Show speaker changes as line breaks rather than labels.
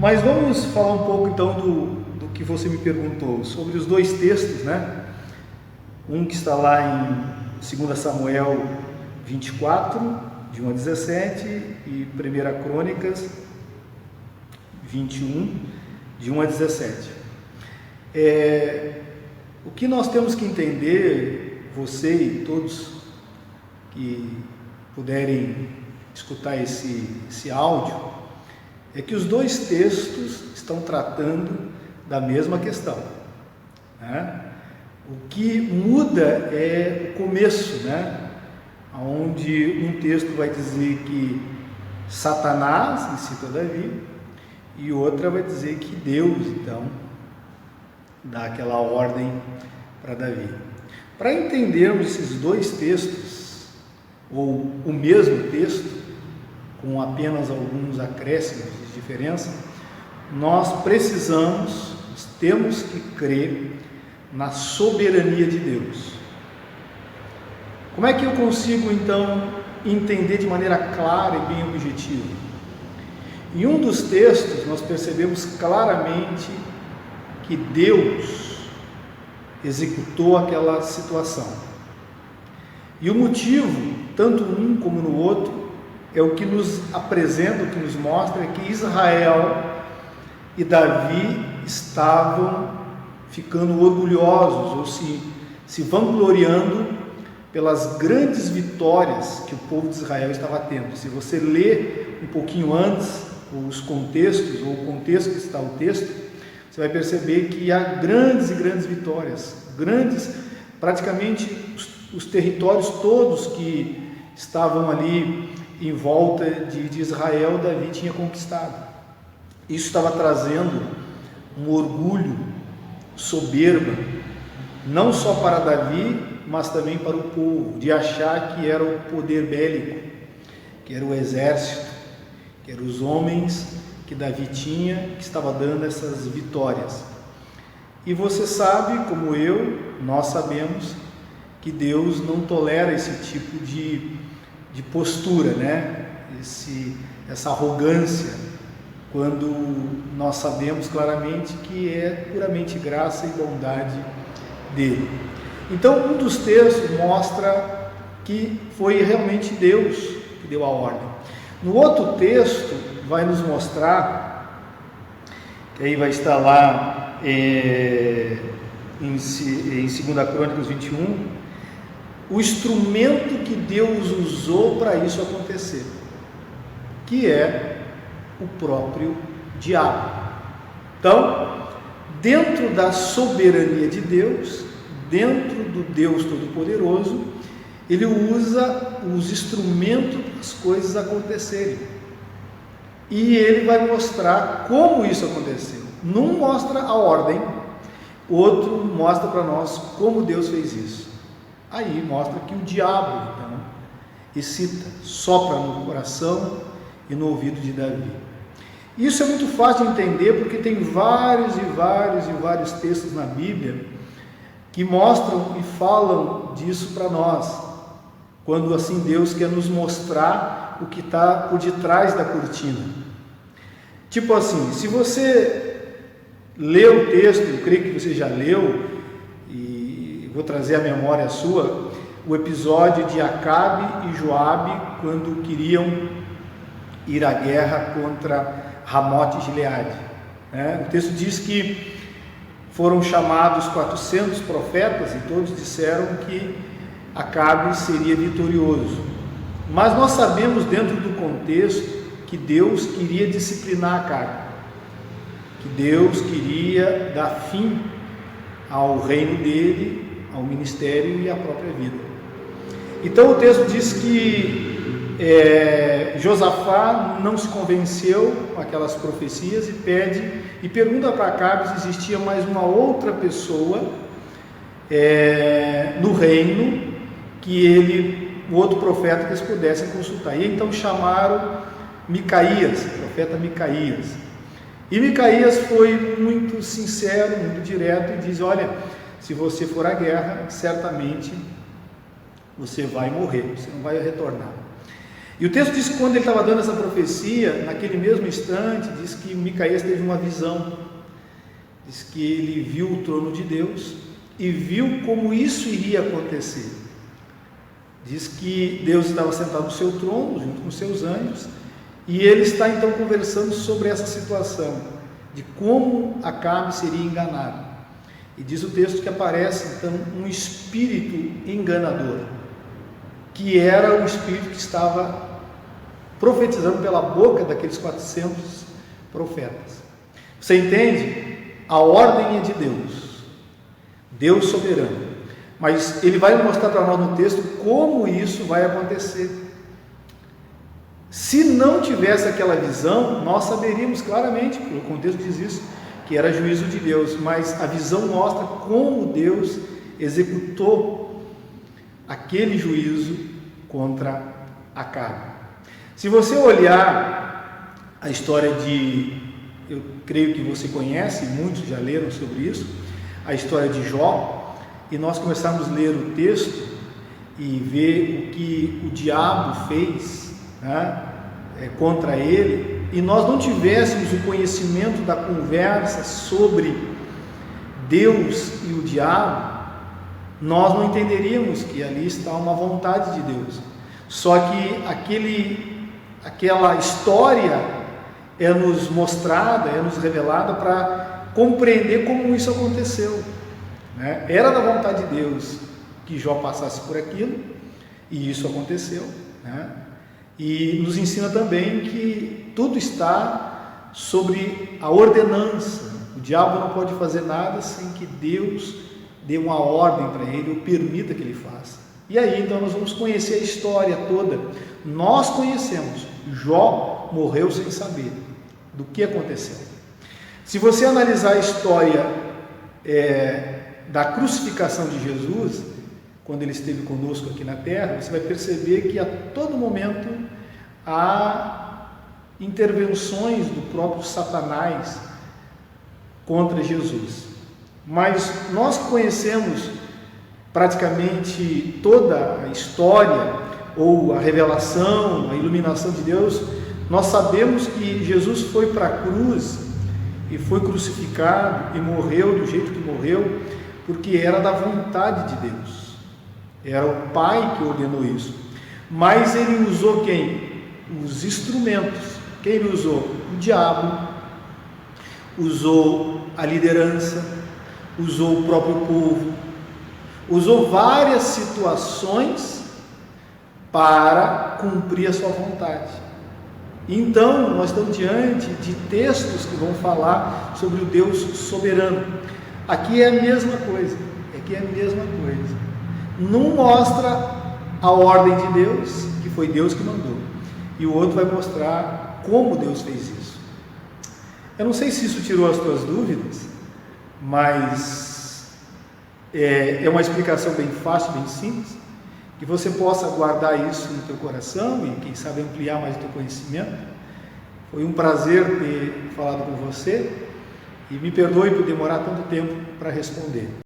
Mas vamos falar um pouco então do que você me perguntou, sobre os dois textos, né? Um que está lá em 2 Samuel 24, de 1 a 17, e 1 Crônicas 21, de 1 a 17. O que nós temos que entender, você e todos que puderem escutar esse áudio, é que os dois textos estão tratando da mesma questão, né? O que muda é o começo, né? Onde um texto vai dizer que Satanás incita Davi e outra vai dizer que Deus, então, dá aquela ordem para Davi. Para entendermos esses dois textos, ou o mesmo texto, com apenas alguns acréscimos de diferença, nós temos que crer na soberania de Deus. Como é que eu consigo então entender de maneira clara e bem objetiva? Em um dos textos nós percebemos claramente que Deus executou aquela situação. E o motivo, tanto num como no outro, é o que nos apresenta, o que nos mostra que Israel e Davi estavam ficando orgulhosos ou se vangloriando pelas grandes vitórias que o povo de Israel estava tendo. Se você ler um pouquinho antes os contextos, ou o contexto que está o texto, você vai perceber que há grandes e grandes vitórias, praticamente os territórios todos que estavam ali em volta de Israel, Davi tinha conquistado. Isso estava trazendo um orgulho, soberba, não só para Davi, mas também para o povo, de achar que era o poder bélico, que era o exército, que eram os homens que Davi tinha, que estava dando essas vitórias. E você sabe, como eu, nós sabemos, que Deus não tolera esse tipo de postura, né? Essa arrogância, quando nós sabemos claramente que é puramente graça e bondade dele. Então, um dos textos mostra que foi realmente Deus que deu a ordem. No outro texto, vai nos mostrar, que aí vai estar lá em 2 Crônicas 21, o instrumento que Deus usou para isso acontecer, que é o próprio diabo. Então, dentro da soberania de Deus, dentro do Deus Todo-Poderoso, ele usa os instrumentos para as coisas acontecerem. E ele vai mostrar como isso aconteceu. Um mostra a ordem, outro mostra para nós como Deus fez isso. Aí mostra que o diabo, então, excita, sopra no coração e no ouvido de Davi. Isso é muito fácil de entender porque tem vários textos na Bíblia que mostram e falam disso para nós, quando assim Deus quer nos mostrar o que está por detrás da cortina. Tipo assim, se você lê o texto, eu creio que você já leu, e vou trazer à memória sua, o episódio de Acabe e Joabe, quando queriam ir à guerra contra Ramote e Gileade. O texto diz que foram chamados 400 profetas e todos disseram que Acabe seria vitorioso. Mas nós sabemos dentro do contexto que Deus queria disciplinar Acabe, que Deus queria dar fim ao reino dele, ao ministério e à própria vida. Então o texto diz que Josafá não se convenceu com aquelas profecias e pergunta para Acabe se existia mais uma outra pessoa no reino o outro profeta que eles pudessem consultar. E então chamaram Micaías, o profeta Micaías. E Micaías foi muito sincero, muito direto e diz: olha, se você for à guerra, certamente você vai morrer, você não vai retornar. E o texto diz que quando ele estava dando essa profecia, naquele mesmo instante, diz que Micaías teve uma visão. Diz que ele viu o trono de Deus e viu como isso iria acontecer. Diz que Deus estava sentado no seu trono, junto com seus anjos, e ele está então conversando sobre essa situação, de como Acabe seria enganado. E diz o texto que aparece então um espírito enganador, que era o espírito que estava profetizando pela boca daqueles 400 profetas. Você entende? A ordem é de Deus, Deus soberano, mas ele vai mostrar para nós no texto como isso vai acontecer. Se não tivesse aquela visão, nós saberíamos claramente, o contexto diz isso, que era juízo de Deus, mas a visão mostra como Deus executou aquele juízo contra Acabe. Se você olhar a história eu creio que você conhece, muitos já leram sobre isso, a história de Jó, e nós começarmos a ler o texto e ver o que o diabo fez, né, contra ele, e nós não tivéssemos o conhecimento da conversa sobre Deus e o diabo, nós não entenderíamos que ali está uma vontade de Deus. Só que aquela história é-nos mostrada, é-nos revelada para compreender como isso aconteceu, né? Era da vontade de Deus que Jó passasse por aquilo, e isso aconteceu, né? E nos ensina também que tudo está sobre a ordenança. O diabo não pode fazer nada sem que Deus dê uma ordem para ele ou permita que ele faça. E aí então nós vamos conhecer a história toda. Nós conhecemos, Jó morreu sem saber do que aconteceu. Se você analisar a história da crucificação de Jesus, quando ele esteve conosco aqui na terra, você vai perceber que a todo momento há intervenções do próprio Satanás contra Jesus. Mas nós conhecemos praticamente toda a história, ou a revelação, a iluminação de Deus. Nós sabemos que Jesus foi para a cruz e foi crucificado e morreu do jeito que morreu, porque era da vontade de Deus, era o Pai que ordenou isso. Mas ele usou quem? Os instrumentos. Quem ele usou? O diabo, usou a liderança, usou o próprio povo, usou várias situações para cumprir a sua vontade. Então, nós estamos diante de textos que vão falar sobre o Deus soberano. Aqui é a mesma coisa, Não mostra a ordem de Deus, que foi Deus que mandou, e o outro vai mostrar como Deus fez isso. Eu não sei se isso tirou as tuas dúvidas, mas é uma explicação bem fácil, bem simples, que você possa guardar isso no teu coração e quem sabe ampliar mais o teu conhecimento. Foi um prazer ter falado com você e me perdoe por demorar tanto tempo para responder.